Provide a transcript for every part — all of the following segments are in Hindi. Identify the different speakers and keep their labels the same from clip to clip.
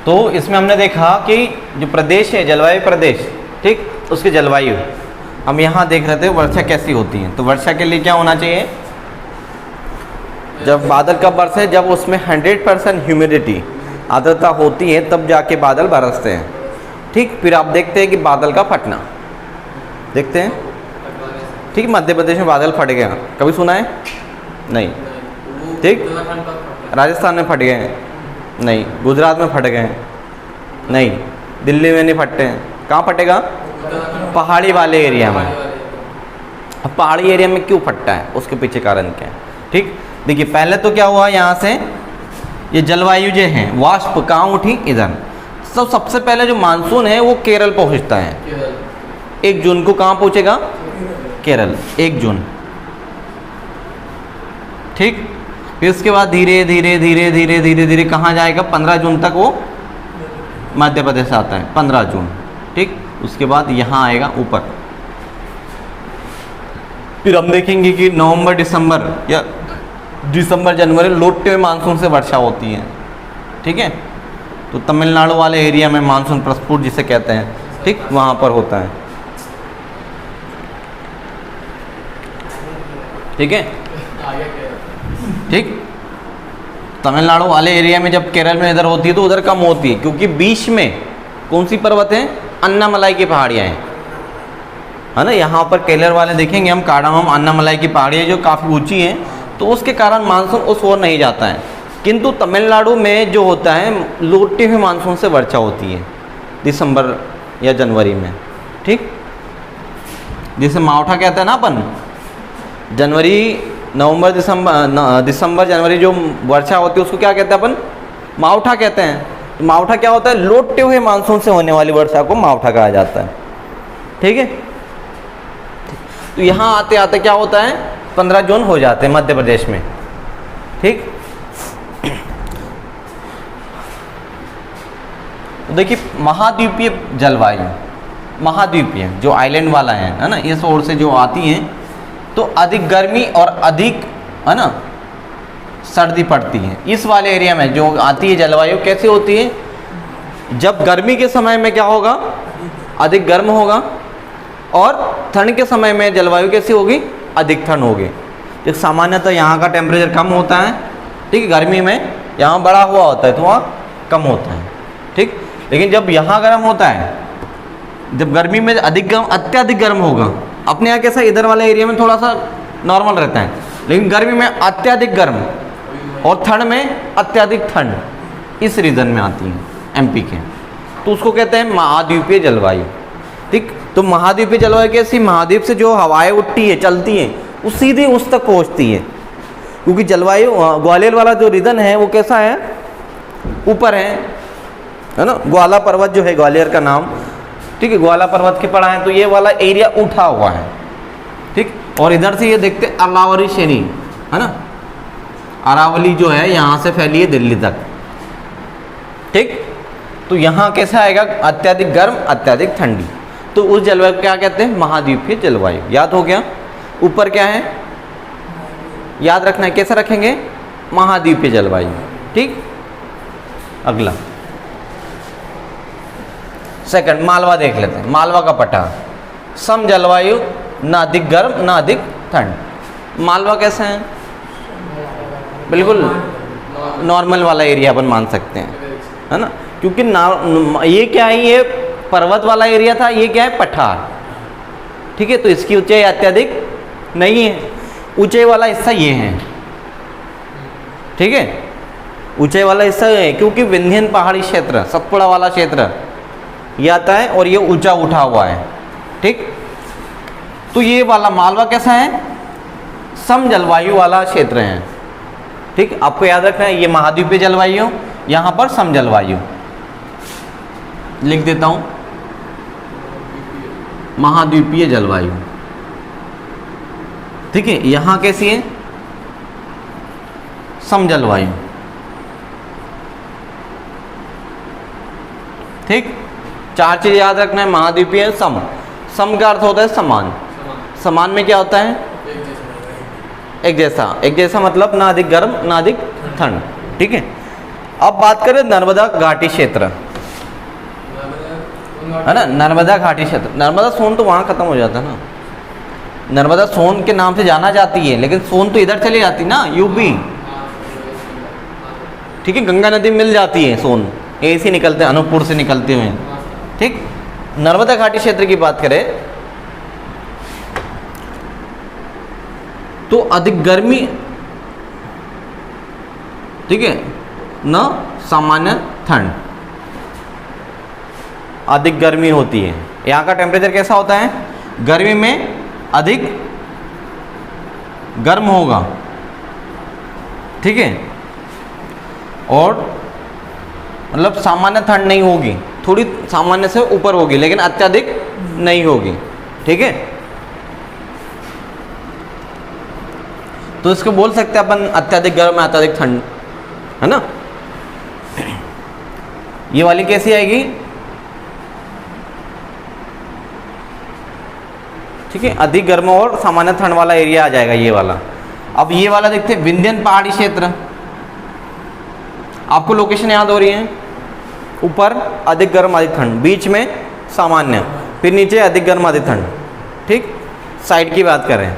Speaker 1: तो इसमें हमने देखा कि जो प्रदेश है, जलवायु प्रदेश, ठीक, उसकी जलवायु हम यहाँ देख रहे थे वर्षा कैसी होती है। तो वर्षा के लिए क्या होना चाहिए, जब बादल कब बरसे, जब उसमें 100% ह्यूमिडिटी, आर्द्रता होती है, तब जाके बादल बरसते हैं। ठीक, फिर आप देखते हैं कि बादल का फटना देखते हैं। ठीक, मध्य प्रदेश में बादल फट गया, कभी सुना है? नहीं। ठीक, राजस्थान में फट गए हैं? नहीं। गुजरात में फट गए हैं? नहीं। दिल्ली में नहीं फटते हैं, कहाँ फटेगा? पहाड़ी वाले एरिया में। अब पहाड़ी एरिया में क्यों फटता है, उसके पीछे कारण क्या है? ठीक, देखिए पहले तो क्या हुआ, यहाँ से ये जलवायु जो है वाष्प कहाँ उठी, इधर। सबसे पहले जो मानसून है वो केरल पहुँचता है। 1 जून को कहाँ पहुँचेगा? केरल, 1 जून। ठीक, फिर उसके बाद धीरे धीरे धीरे धीरे धीरे धीरे कहाँ जाएगा? 15 जून तक वो मध्य प्रदेश आता है, 15 जून। ठीक, उसके बाद यहाँ आएगा ऊपर। फिर हम देखेंगे कि नवंबर दिसंबर या दिसंबर जनवरी लौटते हुए मानसून से वर्षा होती है। ठीक है, तो तमिलनाडु वाले एरिया में मानसून प्रस्फुट जिसे कहते हैं, ठीक, वहाँ पर होता है। ठीक है, ठीक, तमिलनाडु वाले एरिया में जब केरल में इधर होती है तो उधर कम होती है, क्योंकि बीच में कौन सी पर्वत है? अन्नामलाई की पहाड़ियाँ हैं, है ना। यहाँ पर केरल वाले देखेंगे हम, कार्डामम अन्नामलाई की पहाड़ियाँ जो काफ़ी ऊंची हैं, तो उसके कारण मानसून उस ओर नहीं जाता है। किंतु तमिलनाडु में जो होता है, लौटते हुए मानसून से वर्षा होती है दिसंबर या जनवरी में। ठीक, जिसे मावठा कहते हैं ना अपन, जनवरी नवंबर दिसंबर जनवरी जो वर्षा होती है उसको क्या कहते हैं अपन? मावठा कहते हैं। तो मावठा क्या होता है? लौटते हुए मानसून से होने वाली वर्षा को मावठा कहा जाता है। ठीक है, तो यहाँ आते आते क्या होता है? 15 जून हो जाते हैं मध्य प्रदेश में। ठीक, तो देखिए महाद्वीपीय जलवायु, महाद्वीपीय जो आइलैंड वाला है ना, इस ओर से जो आती हैं तो अधिक गर्मी और अधिक, है ना, सर्दी पड़ती है। इस वाले एरिया में जो आती है जलवायु कैसी होती है? जब गर्मी के समय में क्या होगा? अधिक गर्म होगा, और ठंड के समय में जलवायु कैसी होगी? अधिक ठंड होगी। तो सामान्यतः यहाँ का टेम्परेचर कम होता है, ठीक है, गर्मी में यहाँ बड़ा हुआ होता है तो वहाँ कम होता है। ठीक, लेकिन जब यहाँ गर्म होता है, जब गर्मी में अधिक गर्म, अत्यधिक गर्म होगा। अपने यहाँ कैसा, इधर वाले एरिया में थोड़ा सा नॉर्मल रहता है, लेकिन गर्मी में अत्यधिक गर्म और ठंड में अत्यधिक ठंड इस रीजन में आती है, एमपी के। तो उसको कहते हैं महाद्वीपीय जलवायु। ठीक, तो महाद्वीपीय जलवायु कैसी? महाद्वीप से जो हवाएं उठती है, चलती हैं, वो सीधे उस तक पहुँचती है, क्योंकि जलवायु ग्वालियर वाला जो रीजन है वो कैसा है? ऊपर है ना। ग्वाला पर्वत जो है, ग्वालियर का नाम, ठीक है, ग्वाला पर्वत के पड़ा है, तो ये वाला एरिया उठा हुआ है। ठीक, और इधर से ये देखते अरावली श्रेणी, है ना, अरावली जो है यहाँ से फैली है दिल्ली तक। ठीक, तो यहाँ कैसा आएगा? अत्यधिक गर्म, अत्यधिक ठंडी। तो उस जलवायु को क्या कहते हैं? महाद्वीपीय जलवायु। याद हो गया? ऊपर क्या है याद रखना है, कैसे रखेंगे? महाद्वीपीय जलवायु। ठीक, अगला सेकंड मालवा देख लेते हैं। मालवा का पट्टा, सम जलवायु, ना अधिक गर्म ना अधिक ठंड। मालवा कैसे है? बिल्कुल नॉर्मल वाला एरिया अपन मान सकते हैं, है ना, क्योंकि ये क्या है? ये पर्वत वाला एरिया था, ये क्या है? पठार। ठीक है, तो इसकी ऊंचाई अत्यधिक नहीं है, ऊंचाई वाला हिस्सा ये है। ठीक है, ऊंचाई वाला हिस्सा है, क्योंकि विंध्यन पहाड़ी क्षेत्र, सतपुड़ा वाला क्षेत्र ये आता है, और ये ऊंचा उठा हुआ है। ठीक, तो ये वाला मालवा कैसा है? सम जलवायु वाला क्षेत्र है। ठीक, आपको याद रखना है, ये महाद्वीपीय जलवायु, यहाँ पर सम जलवायु। लिख देता हूँ, महाद्वीपीय जलवायु। ठीक है, यहाँ कैसी है? सम जलवायु। ठीक, 4 चीज याद रखना है, महाद्वीपीय, सम। सम का अर्थ होता है समान। समान में क्या होता है? एक जैसा। एक जैसा मतलब ना अधिक गर्म ना अधिक ठंड। ठीक है, अब बात करें नर्मदा घाटी क्षेत्र, है ना, नर्मदा घाटी क्षेत्र। नर्मदा सोन तो वहाँ खत्म हो जाता है ना, नर्मदा सोन के नाम से जाना जाती है, लेकिन सोन तो इधर चली जाती ना, यूपी। ठीक है, गंगा नदी मिल जाती है सोन, ऐसे निकलते हैं अनूपपुर से निकलते हुए। ठीक, नर्मदा घाटी क्षेत्र की बात करें तो अधिक गर्मी, ठीक है न, सामान्य ठंड, अधिक गर्मी होती है। यहाँ का टेम्परेचर कैसा होता है, गर्मी में अधिक गर्म होगा, ठीक है, और मतलब सामान्य ठंड नहीं होगी, थोड़ी सामान्य से ऊपर होगी, लेकिन अत्यधिक नहीं होगी। ठीक है, तो इसको बोल सकते हैं अपन अत्यधिक गर्म, अत्यधिक ठंड, है ना। ये वाली कैसी आएगी, ठीक है, अधिक गर्म और सामान्य ठंड वाला एरिया आ जाएगा ये वाला। अब ये वाला देखते हैं, विंध्यन पहाड़ी क्षेत्र। आपको लोकेशन याद हो रही है, ऊपर अधिक गर्म अधिक ठंड, बीच में सामान्य, फिर नीचे अधिक गर्म अधिक ठंड। ठीक, साइड की बात करें,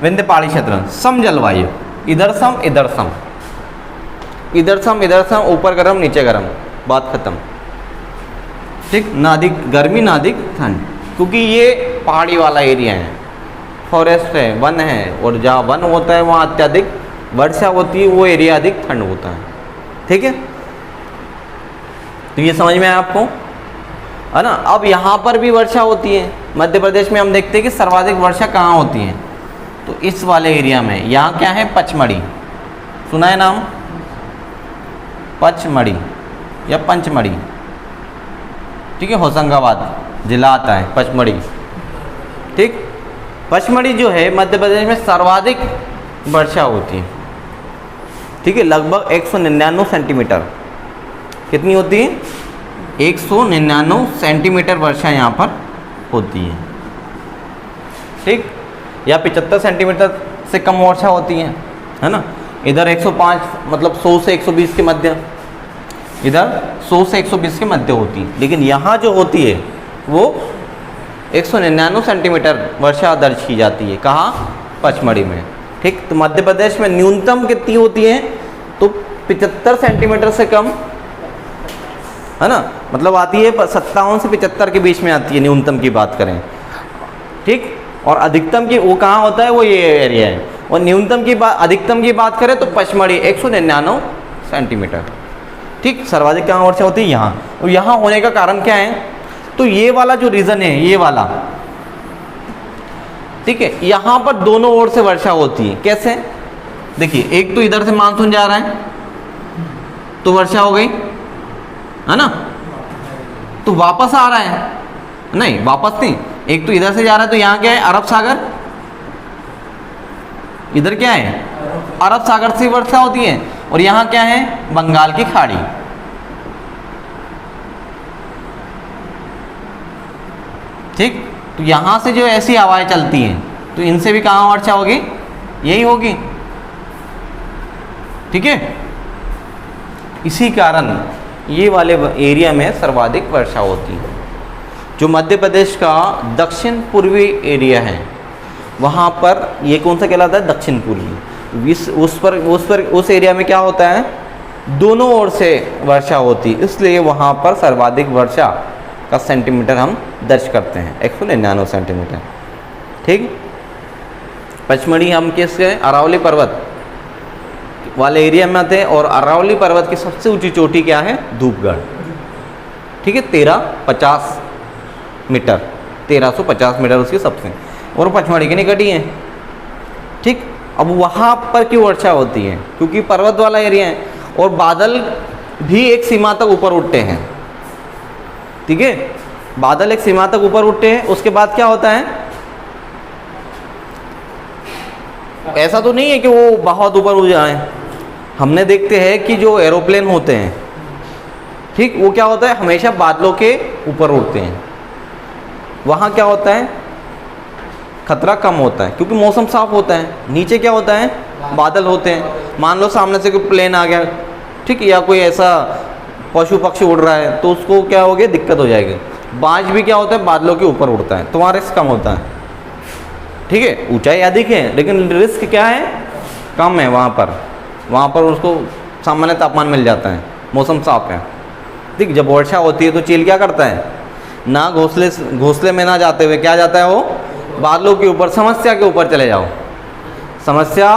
Speaker 1: विंध्य पहाड़ी क्षेत्र, सम जलवायु, इधर सम इधर सम, इधर सम इधर सम, ऊपर गर्म नीचे गर्म, बात खत्म। ठीक, ना अधिक गर्मी ना अधिक ठंड, क्योंकि ये पहाड़ी वाला एरिया है, फॉरेस्ट है, वन है, और जहाँ वन होता है वहाँ अत्यधिक वर्षा होती है, वो एरिया अधिक ठंड होता है। ठीक है, तो ये समझ में आया आपको, है ना। अब यहाँ पर भी वर्षा होती है, मध्य प्रदेश में हम देखते हैं कि सर्वाधिक वर्षा कहाँ होती है, तो इस वाले एरिया में। यहाँ क्या है, पचमढ़ी, सुना है नाम, पचमढ़ी या पंचमढ़ी, ठीक है, होशंगाबाद जिला आता है पचमढ़ी। ठीक, पचमढ़ी जो है मध्य प्रदेश में सर्वाधिक वर्षा होती है। ठीक है, लगभग 199 सेंटीमीटर, कितनी होती है, 199 सेंटीमीटर वर्षा यहाँ पर होती है। ठीक, या 75 सेंटीमीटर से कम वर्षा होती है ना। इधर 105, मतलब 100 से 120 के मध्य, इधर 100 से 120 के मध्य होती है, लेकिन यहाँ जो होती है वो 199 सेंटीमीटर वर्षा दर्ज की जाती है। कहाँ, पचमढ़ी में। ठीक, तो मध्य प्रदेश में न्यूनतम कितनी होती है, तो 75 सेंटीमीटर से कम, है ना, मतलब आती है 57 से 75 के बीच में आती है, न्यूनतम की बात करें। ठीक, और अधिकतम की वो कहाँ होता है, वो ये एरिया है। और न्यूनतम की बात, अधिकतम की बात करें तो पचमढ़ी 199 सेंटीमीटर। ठीक, सर्वाधिक कहाँ वर्षा होती है, यहाँ। और यहाँ होने का कारण क्या है, तो ये वाला जो रीजन है, ये वाला, ठीक है, यहाँ पर दोनों ओर से वर्षा होती है। कैसे, देखिए, एक तो इधर से मानसून जा रहा है तो वर्षा हो गई, है ना, तो वापस आ रहा है, नहीं वापस नहीं, एक तो इधर से जा रहा है, तो यहाँ क्या है, अरब सागर, इधर क्या है, अरब सागर से वर्षा होती है, और यहाँ क्या है, बंगाल की खाड़ी। ठीक, तो यहाँ से जो ऐसी हवाएं चलती हैं, तो इनसे भी कहाँ वर्षा होगी, यही होगी। ठीक है, इसी कारण ये वाले एरिया में सर्वाधिक वर्षा होती है। जो मध्य प्रदेश का दक्षिण पूर्वी एरिया है, वहाँ पर ये कौन सा कहलाता है, दक्षिण पूर्वी। उस एरिया में क्या होता है, दोनों ओर से वर्षा होती है, इसलिए वहाँ पर सर्वाधिक वर्षा का सेंटीमीटर हम दर्ज करते हैं, 199 सेंटीमीटर। ठीक, पचमढ़ी हम किसके, अरावली पर्वत वाले एरिया में आते हैं, और अरावली पर्वत की सबसे ऊंची चोटी क्या है, धूपगढ़। ठीक है, 1350 मीटर, 1350 मीटर उसकी सबसे, और पचमढ़ी के निकट ही है। ठीक, अब वहाँ पर क्यों वर्षा होती है, क्योंकि पर्वत वाला एरिया है, और बादल भी एक सीमा तक ऊपर उठते हैं। ठीक है, बादल एक सीमा तक ऊपर उठते हैं, उसके बाद क्या होता है, ऐसा तो नहीं है कि वो बहुत ऊपर उड़ जाए। हमने देखते हैं कि जो एरोप्लेन होते हैं, ठीक, वो क्या होता है, हमेशा बादलों के ऊपर उड़ते हैं। वहाँ क्या होता है, खतरा कम होता है, क्योंकि मौसम साफ होता है। नीचे क्या होता है, बादल होते हैं। मान लो सामने से कोई प्लेन आ गया, ठीक है, या कोई ऐसा पशु पक्षी उड़ रहा है तो उसको क्या हो गया, दिक्कत हो जाएगी। बाज भी क्या होता है, बादलों के ऊपर उड़ता है, तुम्हारा रिस्क कम होता है। ठीक है, ऊंचाई अधिक है लेकिन रिस्क क्या है, कम है। वहाँ पर उसको सामान्य तापमान मिल जाता है, मौसम साफ है। ठीक, जब वर्षा होती है तो चील क्या करता है, ना घोंसले में ना जाते हुए क्या जाता है, वो बादलों के ऊपर, समस्या के ऊपर चले जाओ। समस्या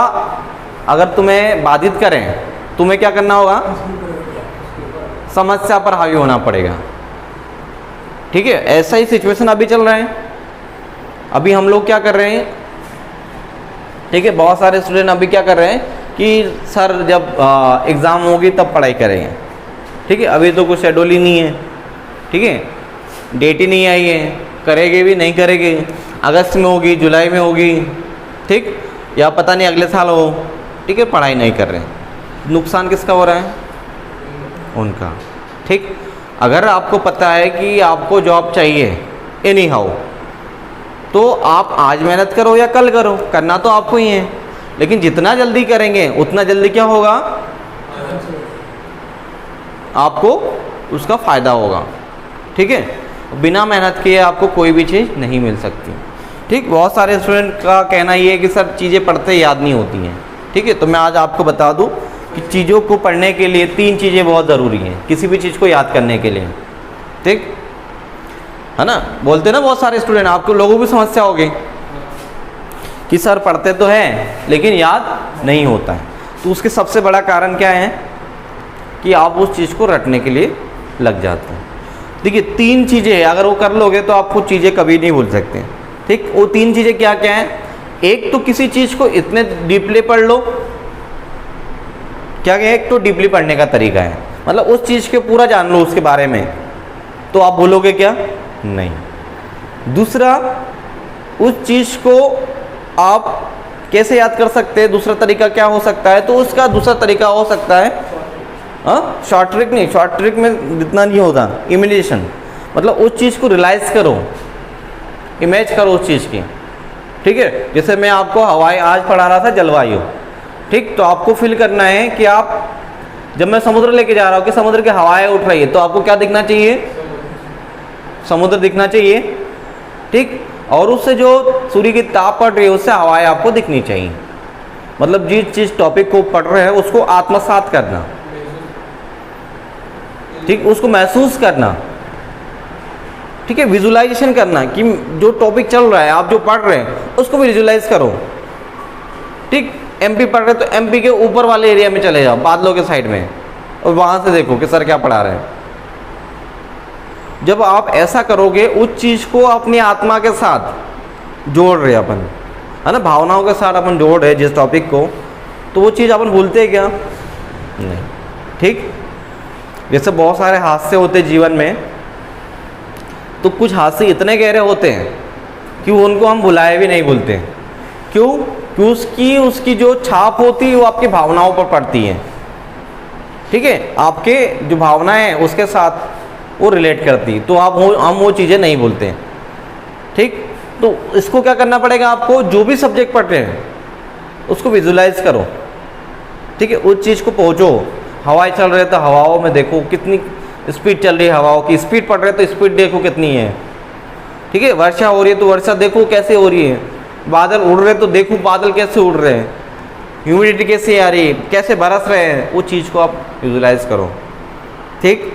Speaker 1: अगर तुम्हें बाधित करें, तुम्हें क्या करना होगा, समस्या पर हावी होना पड़ेगा। ठीक है, ऐसा ही सिचुएशन अभी चल रहा है। अभी हम लोग क्या कर रहे हैं, ठीक है, बहुत सारे स्टूडेंट अभी क्या कर रहे हैं कि सर जब एग्ज़ाम होगी तब पढ़ाई करेंगे। ठीक है, अभी तो कुछ शेड्यूल ही नहीं है। ठीक है, डेट ही नहीं आई है, करेंगे भी नहीं करेंगे, अगस्त में होगी, जुलाई में होगी, ठीक, या पता नहीं अगले साल हो। ठीक है, पढ़ाई नहीं कर रहे हैं, नुकसान किसका हो रहा है, उनका। ठीक, अगर आपको पता है कि आपको जॉब चाहिए एनी हाउ, तो आप आज मेहनत करो या कल करो, करना तो आपको ही है। लेकिन जितना जल्दी करेंगे उतना जल्दी क्या होगा, आपको उसका फ़ायदा होगा। ठीक है, बिना मेहनत किए आपको कोई भी चीज़ नहीं मिल सकती। ठीक, बहुत सारे स्टूडेंट का कहना ये है कि सर चीज़ें पढ़ते याद नहीं होती हैं। ठीक है, तो मैं आज आपको बता दूं कि चीज़ों को पढ़ने के लिए 3 चीज़ें बहुत ज़रूरी हैं, किसी भी चीज़ को याद करने के लिए। ठीक है ना, बोलते ना बहुत सारे स्टूडेंट, आपको लोगों की समस्या होगी कि सर पढ़ते तो हैं लेकिन याद नहीं होता है। तो उसके सबसे बड़ा कारण क्या है कि आप उस चीज़ को रटने के लिए लग जाते हैं। देखिए 3 चीज़ें हैं, अगर वो कर लोगे तो आप कुछ चीज़ें कभी नहीं भूल सकते। ठीक, वो 3 चीज़ें क्या क्या हैं, एक तो किसी चीज़ को इतने डीपली पढ़ लो, क्या है, एक तो डीपली पढ़ने का तरीका है, मतलब उस चीज़ के पूरा जान लो उसके बारे में, तो आप भूलोगे क्या, नहीं। दूसरा, उस चीज़ को आप कैसे याद कर सकते हैं, दूसरा तरीका क्या हो सकता है, तो उसका दूसरा तरीका हो सकता है शॉर्ट ट्रिक नहीं, शॉर्ट ट्रिक में इतना नहीं होता, इमेजिनेशन, मतलब उस चीज़ को रियलाइज करो, इमेज करो उस चीज़ की। ठीक है, जैसे मैं आपको हवाई आज पढ़ा रहा था जलवायु। ठीक, तो आपको फील करना है कि आप, जब मैं समुद्र लेके जा रहा हूँ कि समुद्र की हवाएं उठ रही है, तो आपको क्या दिखना चाहिए, समुद्र दिखना चाहिए। ठीक, और उससे जो सूर्य की ताप पड़ रही है उससे हवाएं आपको दिखनी चाहिए। मतलब जिस चीज़ टॉपिक को पढ़ रहे हैं उसको आत्मसात करना, ठीक, उसको महसूस करना। ठीक है, विजुलाइजेशन करना कि जो टॉपिक चल रहा है, आप जो पढ़ रहे हैं उसको विजुलाइज करो। ठीक, एमपी पढ़ रहे तो एमपी के ऊपर वाले एरिया में चले जाओ, बादलों के साइड में, और वहाँ से देखो कि सर क्या पढ़ा रहे हैं। जब आप ऐसा करोगे, उस चीज़ को अपनी आत्मा के साथ जोड़ रहे अपन, है ना, भावनाओं के साथ अपन जोड़ रहे जिस टॉपिक को, तो वो चीज़ अपन भूलते हैं क्या, नहीं। ठीक, जैसे बहुत सारे हादसे होते जीवन में, तो कुछ हादसे इतने गहरे होते हैं कि उनको हम भुलाए भी नहीं भूलते। क्यों, कि उसकी जो छाप होती है वो आपकी भावनाओं पर पड़ती है। ठीक है, आपके जो भावनाएं हैं उसके साथ वो रिलेट करती, तो हम वो चीज़ें नहीं भूलते। ठीक, तो इसको क्या करना पड़ेगा आपको, जो भी सब्जेक्ट पढ़ रहे हैं उसको विजुलाइज करो। ठीक है, उस चीज़ को पहुँचो। हवाएं चल रहे तो हवाओं में देखो कितनी स्पीड चल रही है, हवाओं की स्पीड पढ़ रहे तो स्पीड देखो कितनी है। ठीक है, वर्षा हो रही है तो वर्षा देखो कैसे हो रही है, बादल उड़ रहे तो देखो बादल कैसे उड़ रहे हैं, ह्यूमिडिटी कैसे आ रही है, कैसे बरस रहे हैं, वो चीज़ को आप विजुलाइज करो। ठीक,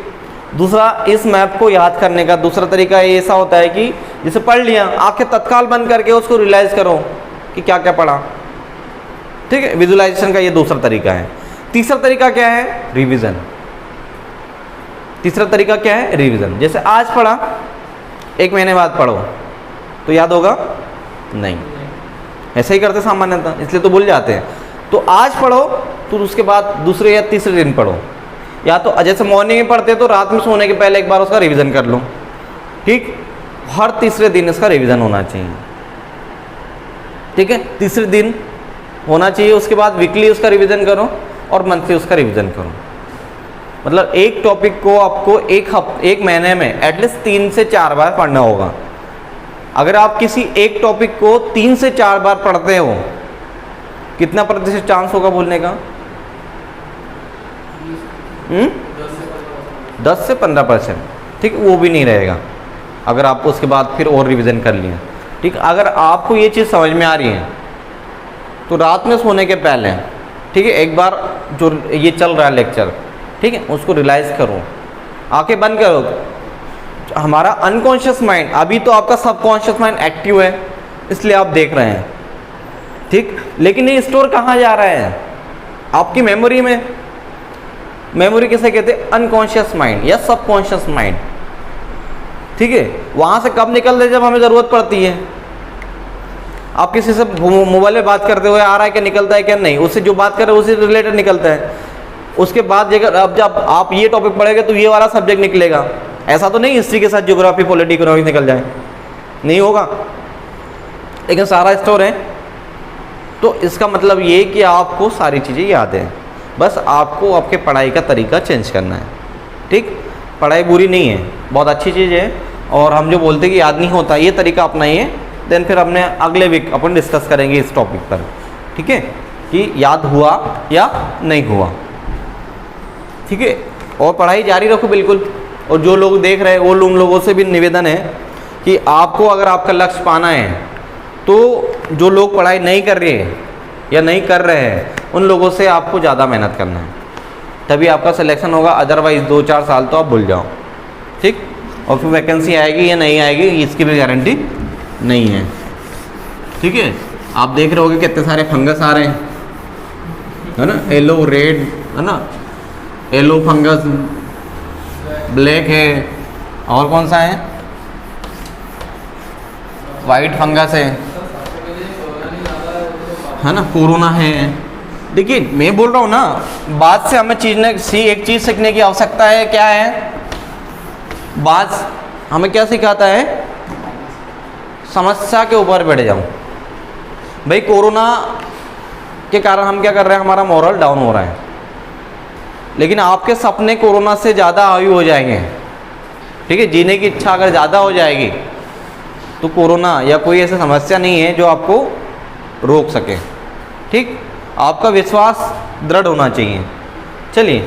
Speaker 1: दूसरा, इस मैप को याद करने का दूसरा तरीका ये ऐसा होता है कि जैसे पढ़ लिया, आंखें तत्काल बंद करके उसको रियलाइज करो कि क्या क्या पढ़ा। ठीक है, विजुलाइजेशन का ये दूसरा तरीका है। तीसरा तरीका क्या है, रिवीजन। तीसरा तरीका क्या है, रिवीजन। जैसे आज पढ़ा, 1 महीने बाद पढ़ो तो याद होगा, नहीं, ऐसे ही करते सामान्यतः, इसलिए तो भूल जाते हैं। तो आज पढ़ो तो उसके बाद दूसरे या तीसरे दिन पढ़ो, या तो जैसे मॉर्निंग में पढ़ते तो रात में सोने के पहले एक बार उसका रिवीजन कर लो। ठीक, हर तीसरे दिन इसका रिवीजन होना चाहिए। ठीक है, तीसरे दिन होना चाहिए, उसके बाद वीकली उसका रिवीजन करो और मंथली उसका रिवीजन करो। मतलब एक टॉपिक को आपको एक महीने में एटलीस्ट 3 से 4 बार पढ़ना होगा। अगर आप किसी एक टॉपिक को 3 से 4 बार पढ़ते हो, कितना प्रतिशत चांस होगा भूलने का, 10 से 15%, ठीक, वो भी नहीं रहेगा अगर आप उसके बाद फिर और रिवीजन कर लिया। ठीक, अगर आपको ये चीज़ समझ में आ रही है तो रात में सोने के पहले, ठीक है, एक बार जो ये चल रहा है लेक्चर, ठीक है, उसको रियलाइज़ करो, आंखें बंद करो। हमारा अनकॉन्शियस माइंड, अभी तो आपका सबकॉन्शियस माइंड एक्टिव है इसलिए आप देख रहे हैं, ठीक, लेकिन ये स्टोर कहाँ जा रहा है? आपकी मेमोरी में। मेमोरी किसे कहते हैं? अनकॉन्शियस माइंड या सबकॉन्शियस माइंड, ठीक है। वहाँ से कब निकलते हैं? जब हमें ज़रूरत पड़ती है। आप किसी से मोबाइल में बात करते हुए आ रहा है क्या, निकलता है क्या? नहीं, उससे जो बात कर रहे हैं उसी रिलेटेड निकलता है। उसके बाद अब जब आप ये टॉपिक पढ़ेंगे तो ये वाला सब्जेक्ट निकलेगा। ऐसा तो नहीं हिस्ट्री के साथ ज्योग्राफी, पॉलिटी, इकोनॉमिक्स निकल जाए, नहीं होगा, लेकिन सारा स्टोर है। तो इसका मतलब ये कि आपको सारी चीज़ें याद हैं, बस आपको आपके पढ़ाई का तरीका चेंज करना है, ठीक। पढ़ाई बुरी नहीं है, बहुत अच्छी चीज़ है, और हम जो बोलते हैं कि याद नहीं होता, ये तरीका अपनाइए। देन फिर अपने अगले वीक अपन डिस्कस करेंगे इस टॉपिक पर, ठीक है, कि याद हुआ या नहीं हुआ, ठीक है। और पढ़ाई जारी रखो बिल्कुल। और जो लोग देख रहे हैं वो उन लोगों से भी निवेदन है कि आपको अगर आपका लक्ष्य पाना है तो जो लोग पढ़ाई नहीं कर रहे हैं या नहीं कर रहे हैं उन लोगों से आपको ज़्यादा मेहनत करना है, तभी आपका सिलेक्शन होगा। अदरवाइज़ 2-4 साल तो आप भूल जाओ, ठीक। और फिर वैकेंसी आएगी या नहीं आएगी इसकी भी गारंटी नहीं है, ठीक है। आप देख रहे होगे कितने सारे फंगस आ रहे हैं, है ना, येलो, रेड, है ना, येलो फंगस, ब्लैक है, और कौन सा है, वाइट फंगस है ना, कोरोना है। देखिए मैं बोल रहा हूँ ना, बात से हमें एक चीज़ सीखने की आवश्यकता है। क्या है? बात हमें क्या सिखाता है? समस्या के ऊपर बैठ जाऊँ। भाई कोरोना के कारण हम क्या कर रहे हैं? हमारा मोरल डाउन हो रहा है, लेकिन आपके सपने कोरोना से ज़्यादा हावी हो जाएंगे, ठीक है। जीने की इच्छा अगर ज़्यादा हो जाएगी तो कोरोना या कोई ऐसी समस्या नहीं है जो आपको रोक सके, ठीक। आपका विश्वास दृढ़ होना चाहिए। चलिए